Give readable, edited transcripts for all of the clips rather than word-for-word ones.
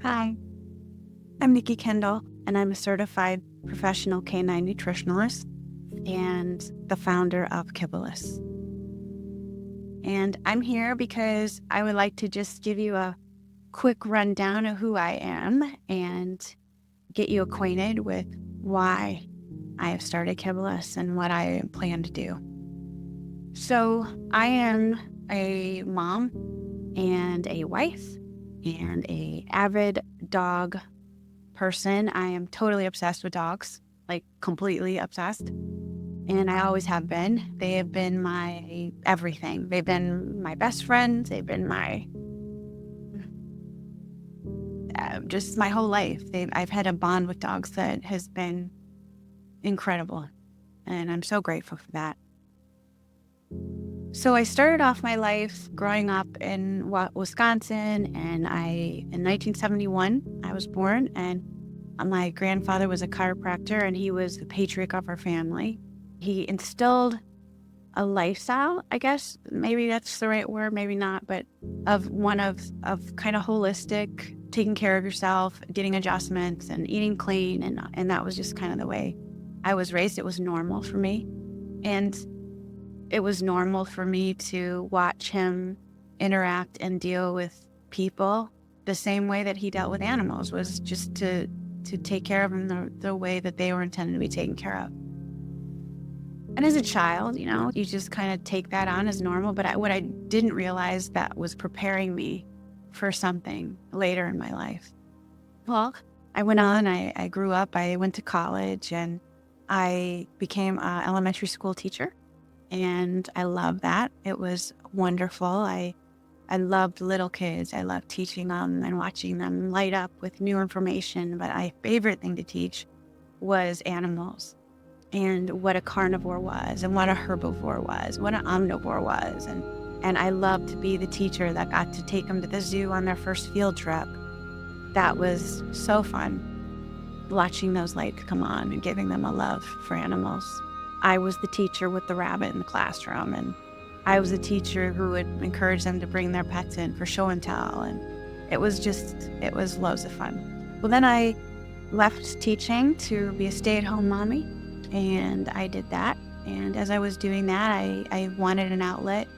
Hi, I'm Nikki Kendall, and I'm a certified professional canine nutritionalist and the founder of Kibbleless. And I'm here because I would like to just give you a quick rundown of who I am and get you acquainted with why I have started Kibbleless and what I plan to do. So, I am a mom and a wife and a avid dog person. I am totally obsessed with dogs, like completely obsessed. And I always have been. They have been my everything. They've been my best friends. They've been my just my whole life. I've had a bond with dogs that has been incredible, and I'm so grateful for that. So I started off my life growing up in Wisconsin, and in 1971 I was born, and my grandfather was a chiropractor, and he was the patriarch of our family. He instilled a lifestyle, I guess, maybe that's the right word, maybe not, but of kind of holistic, taking care of yourself, getting adjustments and eating clean. And that was just kind of the way I was raised. It was normal for me. And it was normal for me to watch him interact and deal with people the same way that he dealt with animals, was just to take care of them the way that they were intended to be taken care of. And as a child, you just kind of take that on as normal. But what I didn't realize that was preparing me for something later in my life. Well, I went on, I grew up, I went to college, and I became an elementary school teacher. And I loved that. It was wonderful. I loved little kids. I loved teaching them and watching them light up with new information. But my favorite thing to teach was animals, and what a carnivore was, and what a herbivore was, what an omnivore was. And I loved to be the teacher that got to take them to the zoo on their first field trip. That was so fun, watching those lights come on and giving them a love for animals. I was the teacher with the rabbit in the classroom, and I was a teacher who would encourage them to bring their pets in for show and tell. And it was loads of fun. Well, then I left teaching to be a stay-at-home mommy, and I did that. And as I was doing that, I wanted an outlet,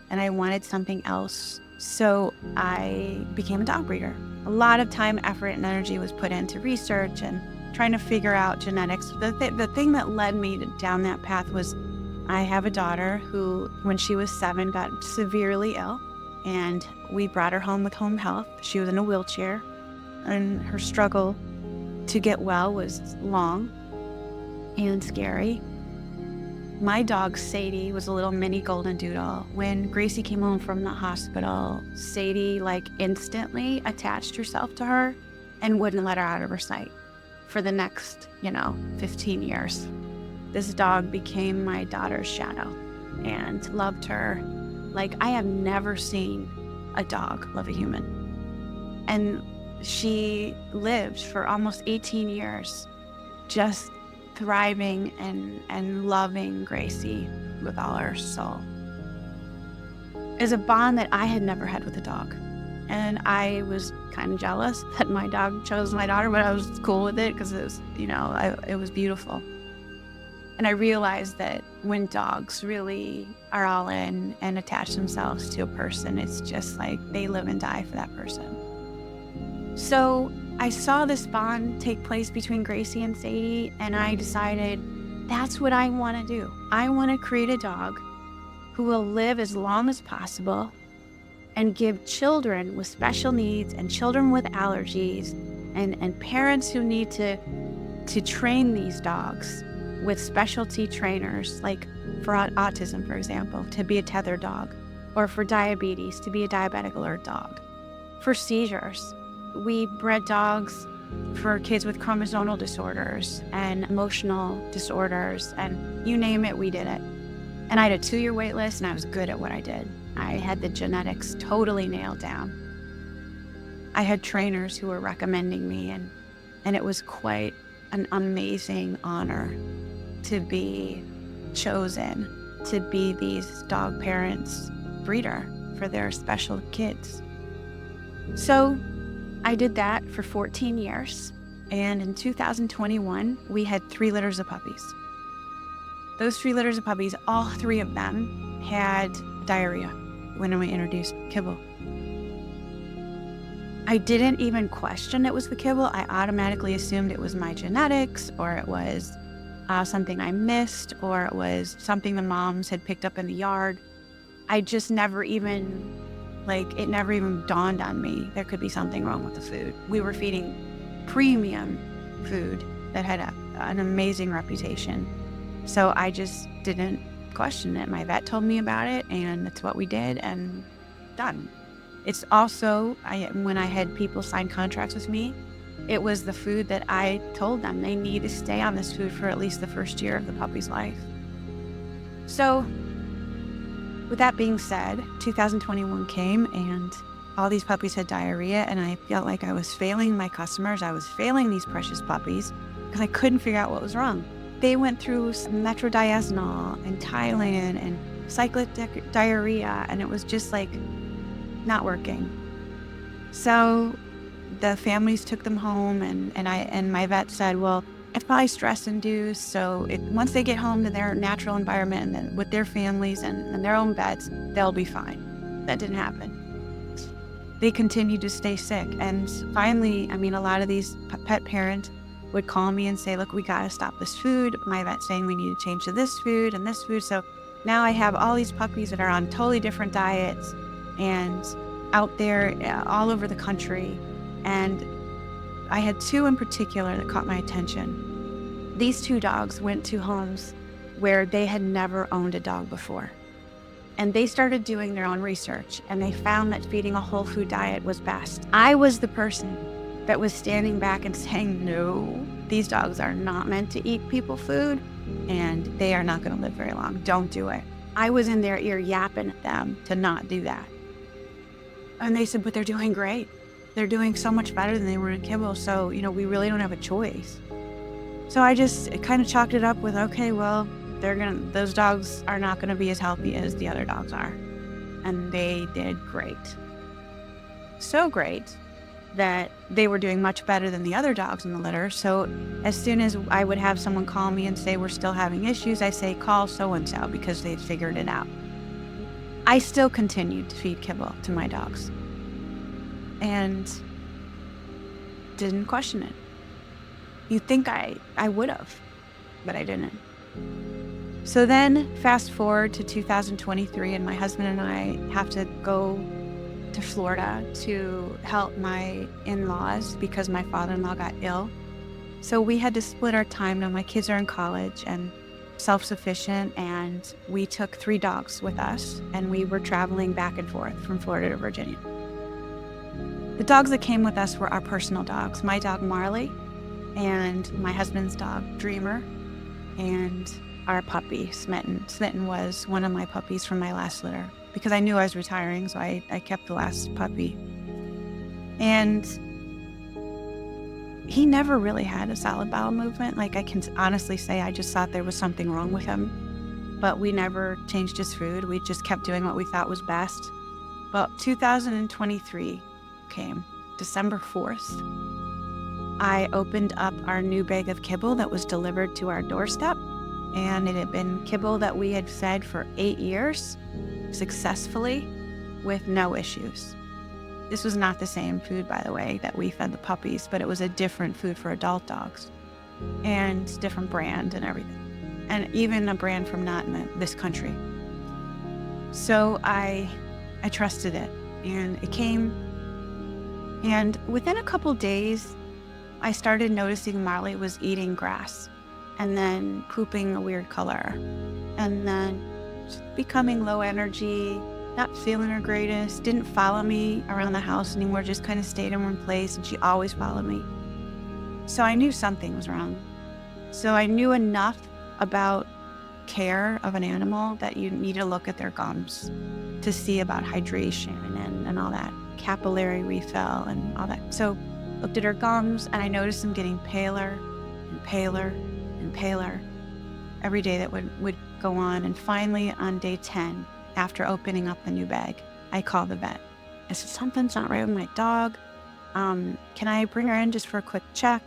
and I wanted something else. So I became a dog breeder. A lot of time, effort, and energy was put into research and trying to figure out genetics. The thing that led me down that path was I have a daughter who, when she was 7, got severely ill, and we brought her home with home health. She was in a wheelchair, and her struggle to get well was long and scary. My dog, Sadie, was a little mini golden doodle. When Gracie came home from the hospital, Sadie, instantly attached herself to her and wouldn't let her out of her sight for the next, 15 years. This dog became my daughter's shadow and loved her like I have never seen a dog love a human. And she lived for almost 18 years just thriving and loving Gracie with all her soul. It's a bond that I had never had with a dog. And I was kind of jealous that my dog chose my daughter, but I was cool with it because it was, it was beautiful. And I realized that when dogs really are all in and attach themselves to a person, it's just like they live and die for that person. So I saw this bond take place between Gracie and Sadie, and I decided that's what I want to do. I want to create a dog who will live as long as possible and give children with special needs and children with allergies and parents who need to train these dogs with specialty trainers, like for autism, for example, to be a tethered dog, or for diabetes, to be a diabetic alert dog. For seizures, we bred dogs for kids with chromosomal disorders and emotional disorders, and you name it, we did it. And I had a 2-year wait list, and I was good at what I did. I had the genetics totally nailed down. I had trainers who were recommending me, and it was quite an amazing honor to be chosen to be these dog parents' breeder for their special kids. So I did that for 14 years. And in 2021, we had 3 litters of puppies. Those 3 litters of puppies, all 3 of them had diarrhea when we introduced kibble. I didn't even question it was the kibble. I automatically assumed it was my genetics, or it was something I missed, or it was something the moms had picked up in the yard. I just never even, it never even dawned on me there could be something wrong with the food. We were feeding premium food that had an amazing reputation. So I just didn't question it. My vet told me about it, and that's what we did, and done. It's also, when I had people sign contracts with me, it was the food that I told them they need to stay on this food for at least the first year of the puppy's life. So with that being said, 2021 came and all these puppies had diarrhea, and I felt like I was failing my customers. I was failing these precious puppies because I couldn't figure out what was wrong. They went through metronidazole and Tylenol and cyclic diarrhea, and it was just not working. So the families took them home, and my vet said, well, it's probably stress-induced, so once they get home to their natural environment and then with their families and their own vets, they'll be fine. That didn't happen. They continued to stay sick, and finally, a lot of these pet parents would call me and say, look, we got to stop this food. My vet's saying we need to change to this food and this food. So now I have all these puppies that are on totally different diets and out there all over the country. And I had 2 in particular that caught my attention. These 2 dogs went to homes where they had never owned a dog before. And they started doing their own research, and they found that feeding a whole food diet was best. I was the person that was standing back and saying, no, these dogs are not meant to eat people food, and they are not going to live very long. Don't do it. I was in their ear yapping at them to not do that. And they said, but they're doing great. They're doing so much better than they were in kibble, so, we really don't have a choice. So I just kind of chalked it up with, okay, well, those dogs are not going to be as healthy as the other dogs are. And they did great. So great that they were doing much better than the other dogs in the litter. So as soon as I would have someone call me and say, we're still having issues, I say, call so-and-so, because they figured it out. I still continued to feed kibble to my dogs and didn't question it. You'd think I would have, but I didn't. So then fast forward to 2023, and my husband and I have to go to Florida to help my in-laws because my father-in-law got ill. So we had to split our time. Now my kids are in college and self-sufficient, and we took 3 dogs with us, and we were traveling back and forth from Florida to Virginia. The dogs that came with us were our personal dogs. My dog Marley, and my husband's dog Dreamer, and our puppy Smitten. Smitten was one of my puppies from my last litter because I knew I was retiring, so I kept the last puppy. And he never really had a solid bowel movement. I can honestly say I just thought there was something wrong with him, but we never changed his food. We just kept doing what we thought was best. Well, 2023 came, December 4th. I opened up our new bag of kibble that was delivered to our doorstep, and it had been kibble that we had fed for 8 years successfully with no issues. This was not the same food, by the way, that we fed the puppies, but it was a different food for adult dogs and different brand and everything, and even a brand from not in this country. So I trusted it, and it came, and within a couple days, I started noticing Marley was eating grass and then pooping a weird color and then becoming low energy, not feeling her greatest, didn't follow me around the house anymore, just kind of stayed in one place, and she always followed me. So I knew something was wrong. So I knew enough about care of an animal that you need to look at their gums to see about hydration and all that, capillary refill and all that. So looked at her gums, and I noticed them getting paler and paler and paler every day that would go on. And finally, on day 10, after opening up the new bag, I called the vet. I said, something's not right with my dog. Can I bring her in just for a quick check?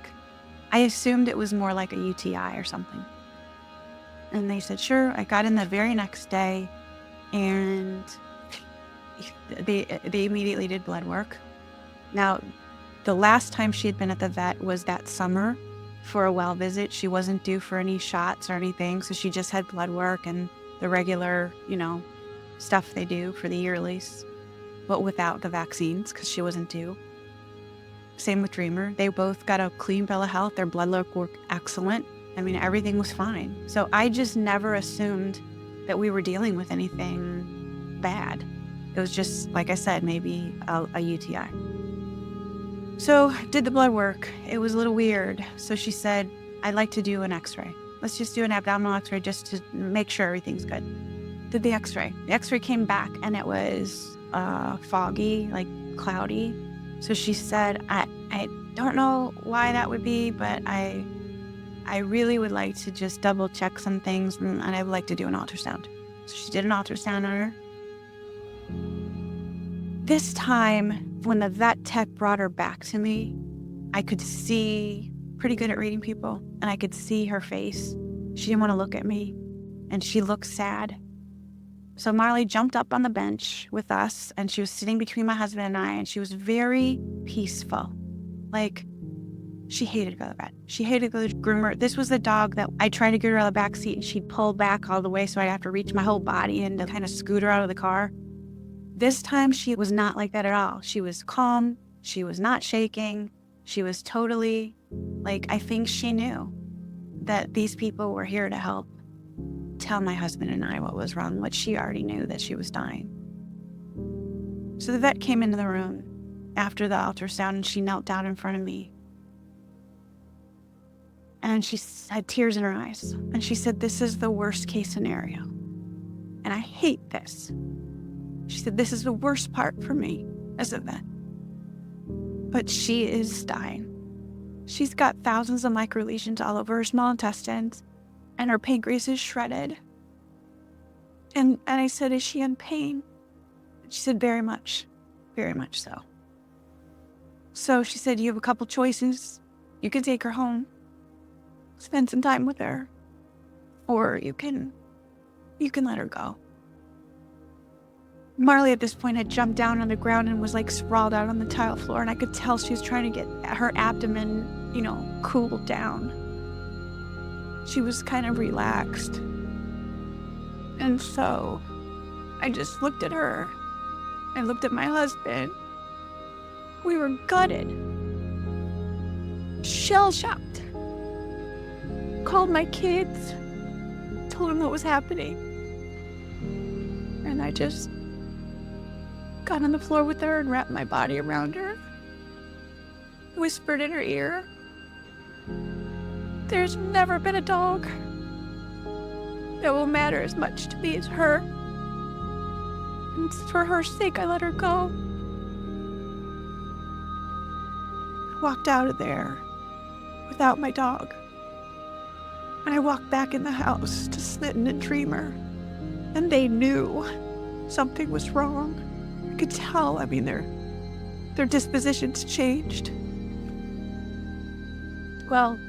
I assumed it was more like a UTI or something. And they said, sure. I got in the very next day, and they immediately did blood work. Now, the last time she had been at the vet was that summer for a well visit. She wasn't due for any shots or anything, so she just had blood work and the regular, stuff they do for the yearlies, but without the vaccines because she wasn't due. Same with Dreamer. They both got a clean bill of health. Their blood work worked excellent. I mean, everything was fine. So I just never assumed that we were dealing with anything bad. It was just, like I said, maybe a UTI. So did the blood work. It was a little weird. So she said, I'd like to do an x-ray. Let's just do an abdominal x-ray just to make sure everything's good. Did the x-ray. The x-ray came back and it was foggy, like cloudy. So she said, I don't know why that would be, but I really would like to just double check some things, and I would like to do an ultrasound. So she did an ultrasound on her. This time, when the vet tech brought her back to me, I could see, pretty good at reading people, and I could see her face. She didn't want to look at me, and she looked sad. So Marley jumped up on the bench with us, and she was sitting between my husband and I, and she was very peaceful. Like, she hated to go to the vet. She hated to go to the groomer. This was the dog that I tried to get her out of the back seat, and she'd pull back all the way, so I'd have to reach my whole body in to kind of scoot her out of the car. This time, she was not like that at all. She was calm. She was not shaking. She was totally, I think she knew that these people were here to help tell my husband and I what was wrong, what she already knew, that she was dying. So the vet came into the room after the ultrasound, and she knelt down in front of me. And she had tears in her eyes. And she said, this is the worst case scenario. And I hate this. She said, this is the worst part for me as a vet. But she is dying. She's got thousands of microlesions all over her small intestines, and her pancreas is shredded. And I said, is she in pain? She said, very much so. So she said, you have a couple choices. You can take her home, spend some time with her, or you can let her go. Marley at this point had jumped down on the ground and was sprawled out on the tile floor, and I could tell she was trying to get her abdomen, cooled down. She was kind of relaxed. And so I just looked at her. I looked at my husband. We were gutted, shell-shocked. Called my kids, told them what was happening. And I just got on the floor with her and wrapped my body around her, whispered in her ear, there's never been a dog that will matter as much to me as her. And for her sake, I let her go. I walked out of there without my dog. And I walked back in the house to Smitten and Dreamer, and they knew something was wrong. I could tell. I mean, their dispositions changed. Well,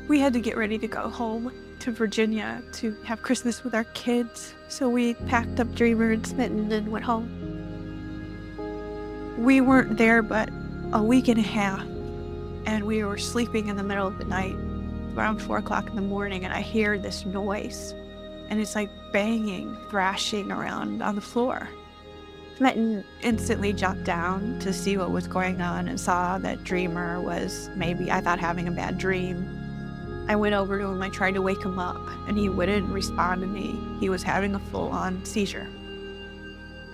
we had to get ready to go home to Virginia to have Christmas with our kids. So we packed up Dreamer and Smitten and went home. We weren't there but a week and a half, and we were sleeping in the middle of the night, around 4 o'clock in the morning, and I hear this noise, and it's like banging, thrashing around on the floor. Smitten instantly jumped down to see what was going on and saw that Dreamer was maybe, I thought, having a bad dream. I went over to him, I tried to wake him up, and he wouldn't respond to me. He was having a full-on seizure.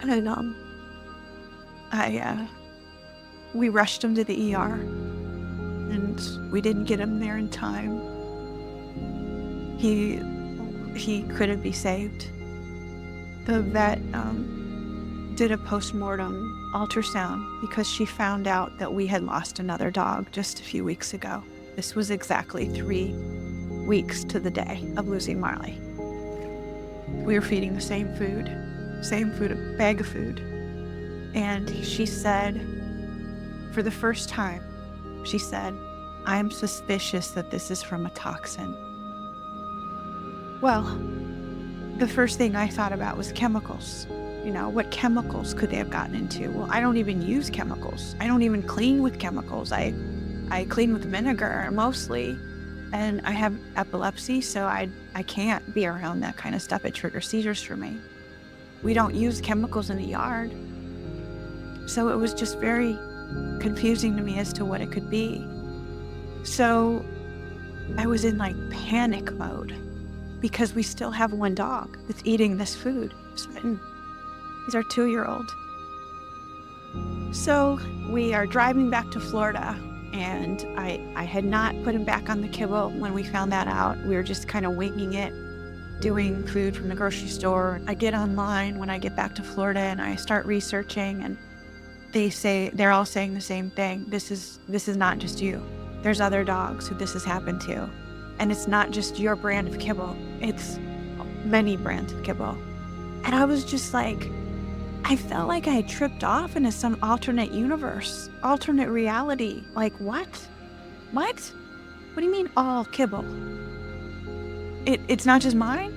And we rushed him to the ER, and we didn't get him there in time. He couldn't be saved. The vet did a post-mortem ultrasound because she found out that we had lost another dog just a few weeks ago. This was exactly 3 weeks to the day of losing Marley. We were feeding the same food, a bag of food. And she said, for the first time, she said, "I'm suspicious that this is from a toxin." Well, the first thing I thought about was chemicals. What chemicals could they have gotten into? Well, I don't even use chemicals. I don't even clean with chemicals. I clean with vinegar mostly, and I have epilepsy, so I can't be around that kind of stuff. It triggers seizures for me. We don't use chemicals in the yard. So it was just very confusing to me as to what it could be. So I was in panic mode because we still have one dog that's eating this food. Smitten. He's our 2-year-old. So we are driving back to Florida, and I had not put him back on the kibble when we found that out. We were just kind of winging it, doing food from the grocery store. I get online when I get back to Florida and I start researching, and they're all saying the same thing. This is not just you. There's other dogs who this has happened to. And it's not just your brand of kibble. It's many brands of kibble. And I was just I felt like I had tripped off into some alternate universe, alternate reality. What? What? What do you mean all kibble? It's not just mine?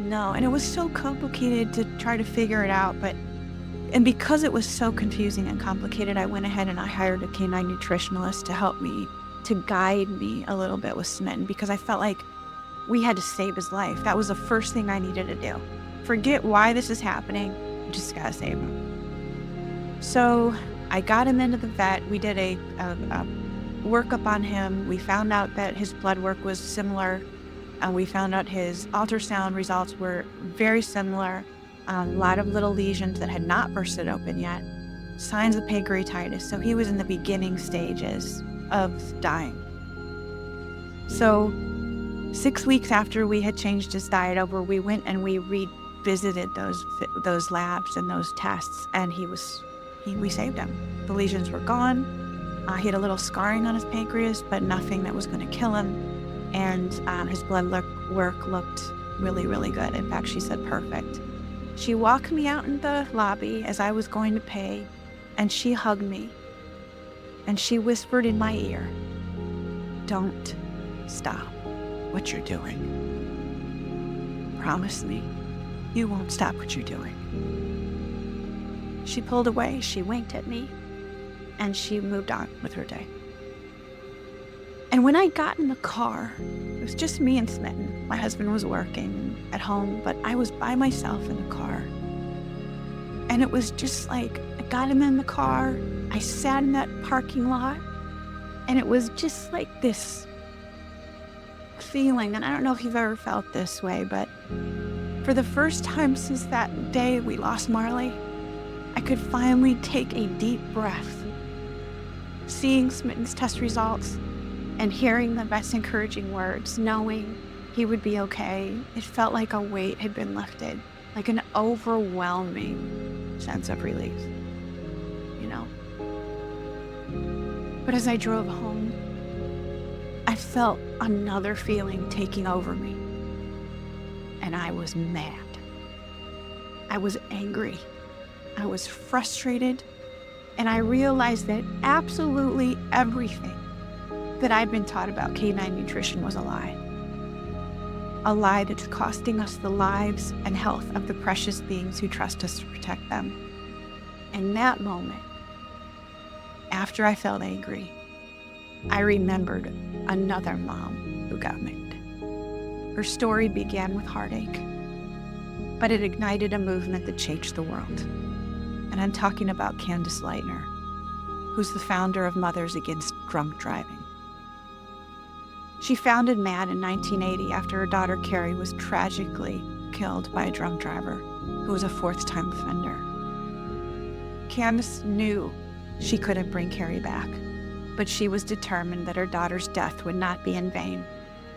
No, and it was so complicated to try to figure it out, and because it was so confusing and complicated, I went ahead and I hired a canine nutritionalist to help me, to guide me a little bit with Smitten, because I felt like we had to save his life. That was the first thing I needed to do. Forget why this is happening, we just gotta save him. So I got him into the vet. We did a workup on him. We found out that his blood work was similar. We found out his ultrasound results were very similar. A lot of little lesions that had not bursted open yet. Signs of pancreatitis. So he was in the beginning stages of dying. So 6 weeks after we had changed his diet over, we went and we revisited those labs and those tests, and we saved him. The lesions were gone. He had a little scarring on his pancreas, but nothing that was going to kill him. And his blood work looked really, really good. In fact, she said perfect. She walked me out in the lobby as I was going to pay, and she hugged me. And she whispered in my ear, "Don't stop what you're doing. Promise me you won't stop what you're doing." She pulled away, she winked at me, and she moved on with her day. And when I got in the car, it was just me and Smitten. My husband was working at home, but I was by myself in the car. And it was just I got him in the car, I sat in that parking lot, and it was just this feeling, and I don't know if you've ever felt this way, but for the first time since that day we lost Marley, I could finally take a deep breath. Seeing Smitten's test results and hearing the vet's encouraging words, knowing he would be okay, it felt like a weight had been lifted, like an overwhelming sense of relief, But as I drove home, I felt another feeling taking over me, and I was mad. I was angry. I was frustrated, and I realized that absolutely everything that I'd been taught about canine nutrition was a lie. A lie that's costing us the lives and health of the precious beings who trust us to protect them. In that moment, after I felt angry, I remembered another mom who got maimed. Her story began with heartache, but it ignited a movement that changed the world. And I'm talking about Candace Lightner, who's the founder of Mothers Against Drunk Driving. She founded MAD in 1980 after her daughter Carrie was tragically killed by a drunk driver who was a fourth-time offender. Candace knew she couldn't bring Carrie back, but she was determined that her daughter's death would not be in vain.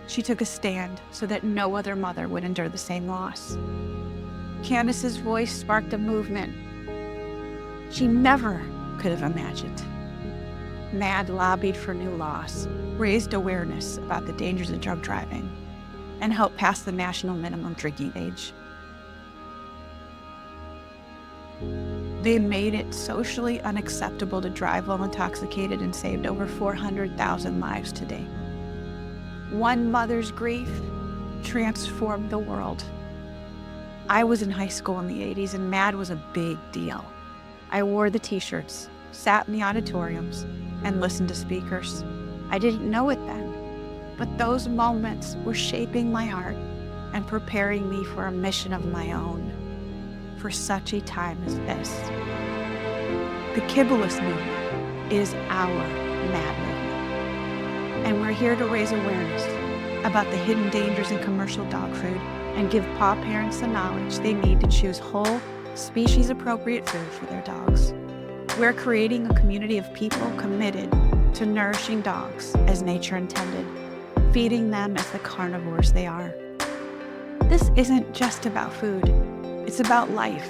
She took a stand so that no other mother would endure the same loss. Candace's voice sparked a movement she never could have imagined. MAD lobbied for new laws, raised awareness about the dangers of drunk driving, and helped pass the national minimum drinking age. They made it socially unacceptable to drive while intoxicated and saved over 400,000 lives today. One mother's grief transformed the world. I was in high school in the 80s and MAD was a big deal. I wore the t-shirts, sat in the auditoriums, and listened to speakers. I didn't know it then, but those moments were shaping my heart and preparing me for a mission of my own, for such a time as this. The Kibbleless movement is our MAD movement, and we're here to raise awareness about the hidden dangers in commercial dog food and give paw parents the knowledge they need to choose whole, species-appropriate food for their dogs. We're creating a community of people committed to nourishing dogs as nature intended, feeding them as the carnivores they are. This isn't just about food. It's about life,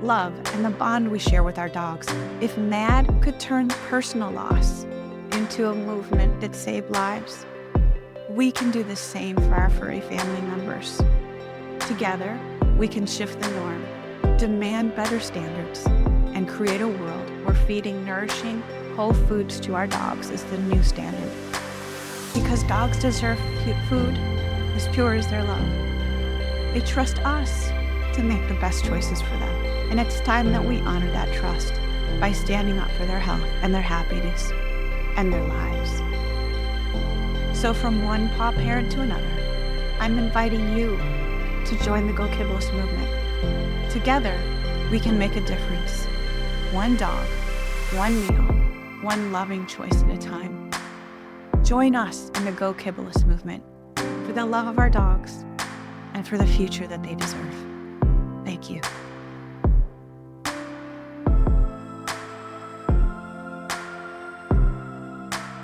love, and the bond we share with our dogs. If MAD could turn personal loss into a movement that saved lives, we can do the same for our furry family members. Together, we can shift the norm, demand better standards, and create a world where feeding nourishing, whole foods to our dogs is the new standard. Because dogs deserve food as pure as their love. They trust us to make the best choices for them, and it's time that we honor that trust by standing up for their health and their happiness and their lives. So from one paw parent to another, I'm inviting you to join the Go Kibbleless movement. Together, we can make a difference. One dog, one meal, one loving choice at a time. Join us in the Go Kibbleless movement for the love of our dogs and for the future that they deserve. Thank you.